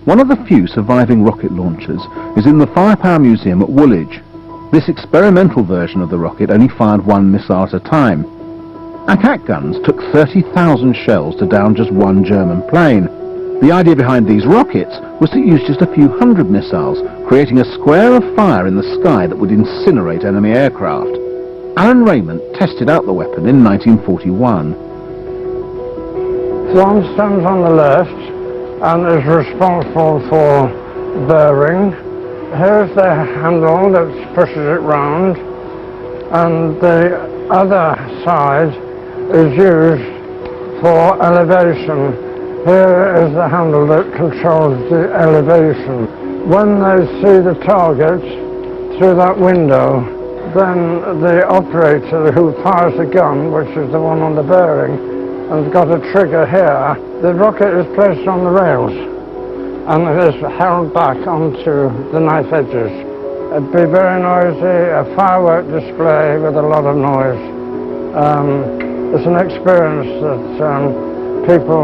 One of the few surviving rocket launchers is in the Firepower Museum at Woolwich. This experimental version of the rocket only fired one missile at a time. Attack guns took 30,000 shells to down just one German plane. The idea behind these rockets was to use just a few hundred missiles, creating a square of fire in the sky that would incinerate enemy aircraft. Alan Raymond tested out the weapon in 1941. One stands on the left and is responsible for bearing. Here's the handle that pushes it round, and the other side is used for elevation. Here is the handle that controls the elevation. When they see the target through that window, then the operator who fires the gun, which is the one on the bearing, has got a trigger here. The rocket is placed on the rails and it is held back onto the knife edges. It'd be very noisy, a firework display with a lot of noise. It's an experience that people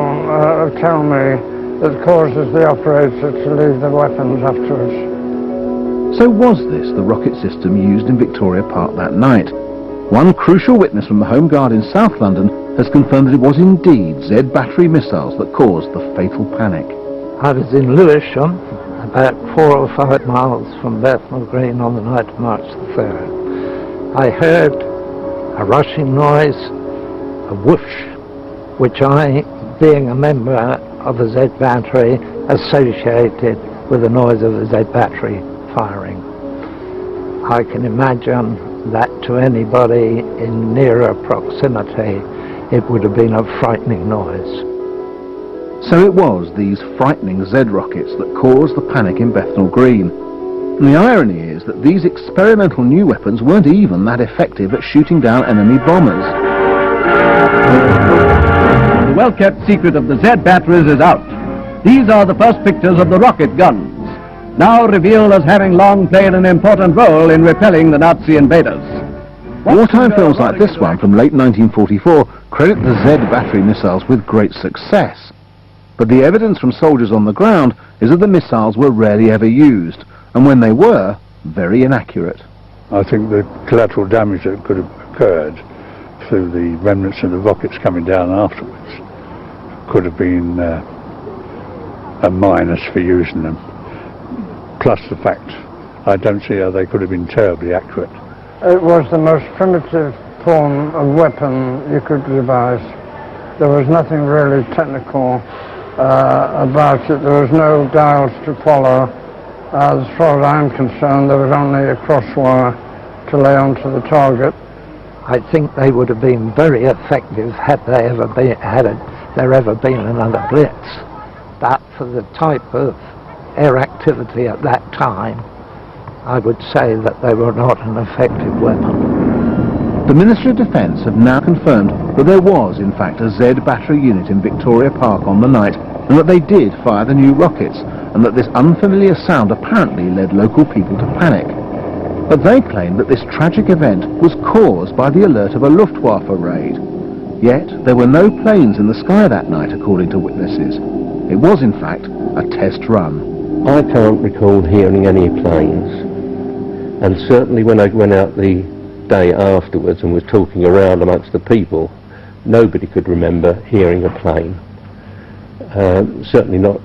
tell me that causes the operator to leave the weapons afterwards. So was this the rocket system used in Victoria Park that night? One crucial witness from the Home Guard in South London has confirmed that it was indeed Z battery missiles that caused the fatal panic. I was in Lewisham, about 4 or 5 miles from Bethnal Green on the night of March the 3rd. I heard a rushing noise, a whoosh, which I, being a member of a Z battery, associated with the noise of the Z battery firing. I can imagine that to anybody in nearer proximity it would have been a frightening noise. So it was these frightening Z rockets that caused the panic in Bethnal Green. And the irony is that these experimental new weapons weren't even that effective at shooting down enemy bombers. The well-kept secret of the Z batteries is out. These are the first pictures of the rocket guns, now revealed as having long played an important role in repelling the Nazi invaders. Wartime films like this one from late 1944 credit the Z battery missiles with great success. But the evidence from soldiers on the ground is that the missiles were rarely ever used, and when they were, very inaccurate. I think the collateral damage that could have occurred through the remnants of the rockets coming down afterwards could have been a minus for using them. Plus the fact, I don't see how they could have been terribly accurate. It was the most primitive form of weapon you could devise. There was nothing really technical about it. There was no dials to follow. As far as I'm concerned, there was only a crosswire to lay onto the target. I think they would have been very effective had there ever been another blitz. But for the type of air activity at that time, I would say that they were not an effective weapon. The Ministry of Defence have now confirmed that there was in fact a Z battery unit in Victoria Park on the night, and that they did fire the new rockets, and that this unfamiliar sound apparently led local people to panic. But they claim that this tragic event was caused by the alert of a Luftwaffe raid. Yet there were no planes in the sky that night, according to witnesses. It was in fact a test run. I can't recall hearing any planes, and certainly when I went out the day afterwards and was talking around amongst the people, nobody could remember hearing a plane. Certainly not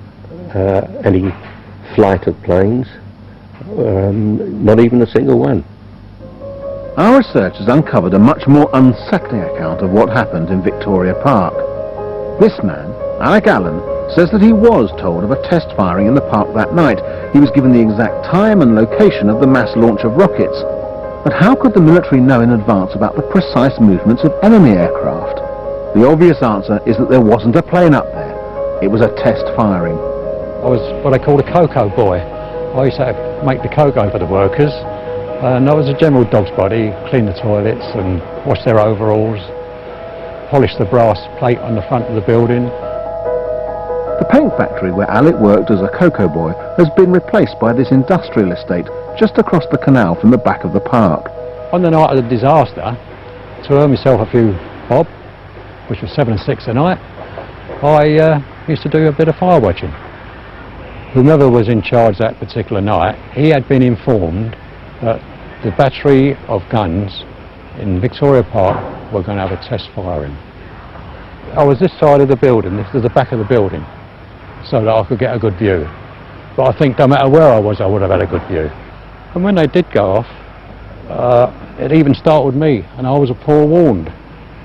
any flight of planes, not even a single one. Our research has uncovered a much more unsettling account of what happened in Victoria Park. This man, Alec Allen, says that he was told of a test firing in the park that night. He was given the exact time and location of the mass launch of rockets. But how could the military know in advance about the precise movements of enemy aircraft? The obvious answer is that there wasn't a plane up there. It was a test firing. I was what I called a cocoa boy. I used to make the cocoa for the workers, and I was a general dog's body, clean the toilets and wash their overalls, polish the brass plate on the front of the building. The paint factory where Alec worked as a cocoa boy has been replaced by this industrial estate just across the canal from the back of the park. On the night of the disaster, to earn myself a few bob, which was 7 and 6 a night, I used to do a bit of fire watching. whomever was in charge that particular night, he had been informed that the battery of guns in Victoria Park were going to have a test firing. I was this side of the building, this is the back of the building, so that I could get a good view. But I think no matter where I was, I would have had a good view. And when they did go off, it even startled me, and I was forewarned.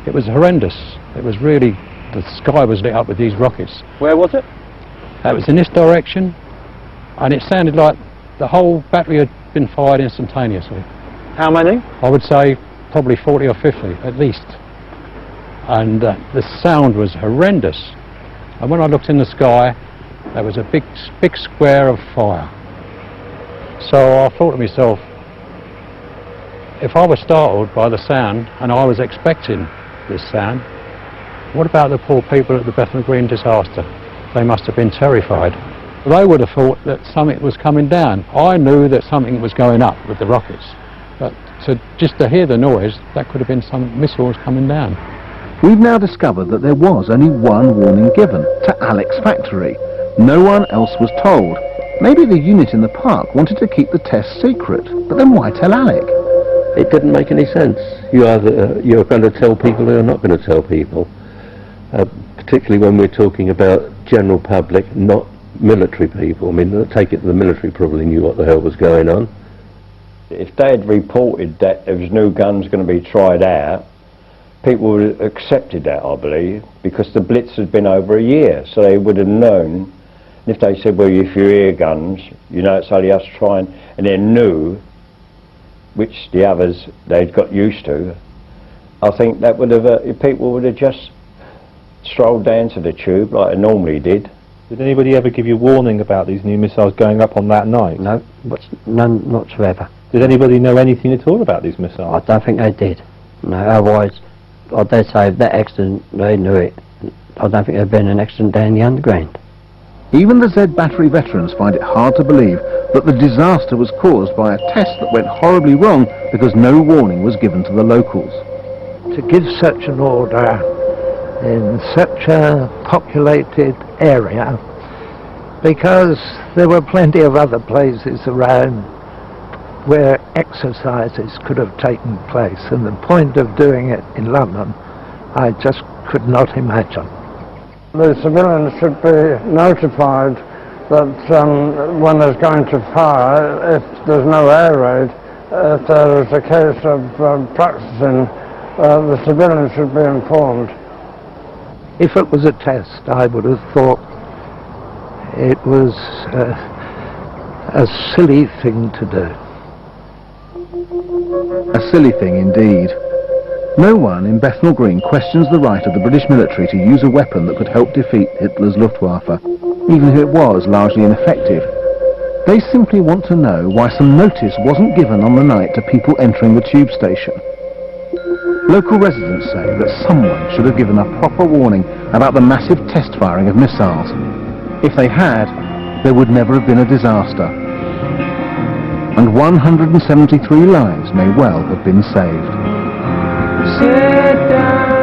It was horrendous. It was really, the sky was lit up with these rockets. Where was it? It was in this direction, and it sounded like the whole battery had been fired instantaneously. How many? I would say probably 40 or 50 at least. And the sound was horrendous. And when I looked in the sky, there was a big square of fire. So I thought to myself, if I was startled by the sound and I was expecting this sound, what about the poor people at the Bethnal Green disaster? They must have been terrified. They would have thought that something was coming down. I knew that something was going up with the rockets, but just to hear the noise, that could have been some missiles coming down. We've now discovered that there was only one warning given, to Alec's factory. No one else was told. Maybe the unit in the park wanted to keep the test secret, but then why tell Alec? It didn't make any sense. You're going to tell people or you're not going to tell people. Particularly when we're talking about general public, not military people. I mean, I take it the military probably knew what the hell was going on. If they had reported that there was new guns going to be tried out, people would have accepted that, I believe, because the blitz had been over a year, so they would have known. And if they said, well, if you hear guns, you know it's only us trying, and they knew, which the others they'd got used to, I think that would have, people would have just strolled down to the tube like they normally did. Did anybody ever give you warning about these new missiles going up on that night? No, none whatsoever. Did anybody know anything at all about these missiles? I don't think they did. No, otherwise, I dare say if that accident, they knew it. I don't think there'd been an accident down the underground. Even the Z battery veterans find it hard to believe that the disaster was caused by a test that went horribly wrong because no warning was given to the locals. To give such an order in such a populated area, because there were plenty of other places around where exercises could have taken place, and the point of doing it in London I just could not imagine. The civilians should be notified that when there's going to fire, if there's no air raid, if there is a case of practicing, the civilians should be informed. If it was a test, I would have thought it was a silly thing to do. A silly thing indeed. No one in Bethnal Green questions the right of the British military to use a weapon that could help defeat Hitler's Luftwaffe, even if it was largely ineffective. They simply want to know why some notice wasn't given on the night to people entering the tube station. Local residents say that someone should have given a proper warning about the massive test firing of missiles. If they had, there would never have been a disaster. And 173 lives may well have been saved. Sit down.